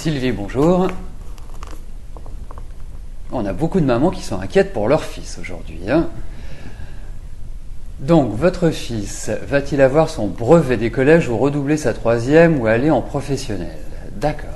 Sylvie, bonjour. On a beaucoup de mamans qui sont inquiètes pour leur fils aujourd'hui. Donc, votre fils, va-t-il avoir son brevet des collèges ou redoubler sa troisième ou aller en professionnel? D'accord.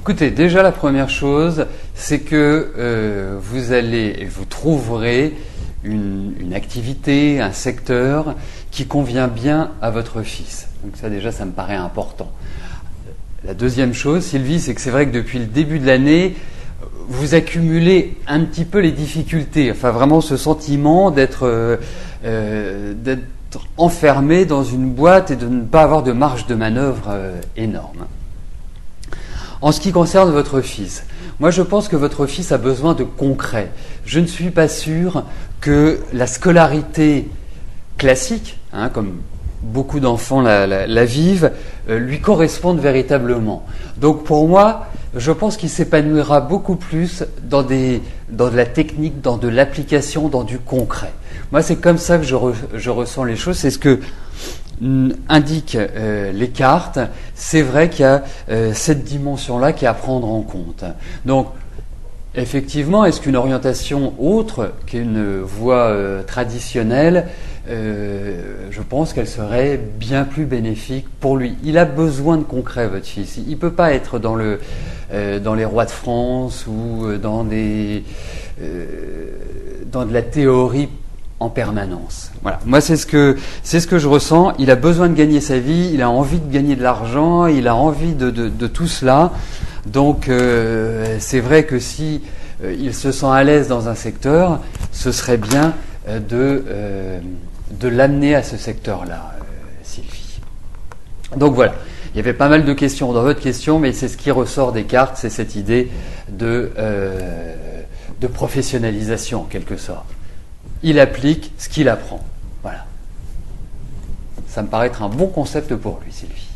Écoutez, déjà la première chose, c'est que vous trouverez une activité, un secteur qui convient bien à votre fils. Donc ça déjà, ça me paraît important. La deuxième chose, Sylvie, c'est que c'est vrai que depuis le début de l'année, vous accumulez un petit peu les difficultés, enfin vraiment ce sentiment d'être enfermé dans une boîte et de ne pas avoir de marge de manœuvre énorme. En ce qui concerne votre fils, moi je pense que votre fils a besoin de concret. Je ne suis pas sûr que la scolarité classique, comme beaucoup d'enfants la vivent, lui corresponde véritablement. Donc pour moi, je pense qu'il s'épanouira beaucoup plus dans de la technique, dans de l'application, dans du concret. Moi c'est comme ça que je ressens les choses, c'est ce que indiquent les cartes. C'est vrai qu'il y a cette dimension-là qui est à prendre en compte. Donc, effectivement, est-ce qu'une orientation autre qu'une voie traditionnelle, je pense qu'elle serait bien plus bénéfique pour lui. Il a besoin de concret, votre fils. Il ne peut pas être dans les rois de France ou dans de la théorie en permanence. Voilà. Moi, c'est ce que je ressens. Il a besoin de gagner sa vie, il a envie de gagner de l'argent, il a envie de tout cela. Donc, c'est vrai que si il se sent à l'aise dans un secteur, ce serait bien de l'amener à ce secteur-là, Sylvie. Donc voilà. Il y avait pas mal de questions dans votre question, mais c'est ce qui ressort des cartes, c'est cette idée de professionnalisation, en quelque sorte. Il applique ce qu'il apprend. Voilà. Ça me paraît être un bon concept pour lui, Sylvie.